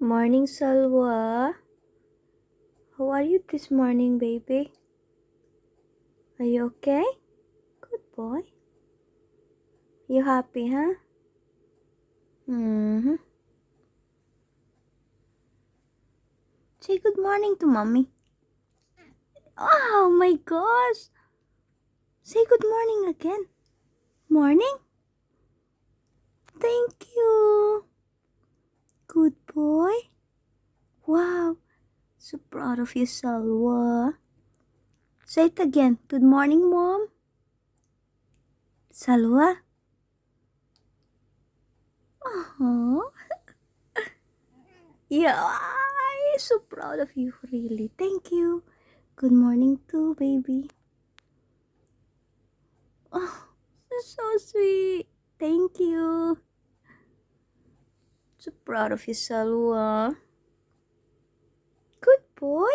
Morning, Salwa. How are you this morning, baby? Are you okay? Good boy. You happy, huh? Mm-hmm. Say good morning to mommy. Oh my gosh. Say good morning again. Morning? Thank you. Good boy. Wow. So proud of you, Salwa. Say it again. Good morning, mom. Salwa. Oh. Yeah. I'm so proud of you, really. Thank you. Good morning too, baby. Oh, so sweet. Thank you. So proud of you, Salwa. Good boy.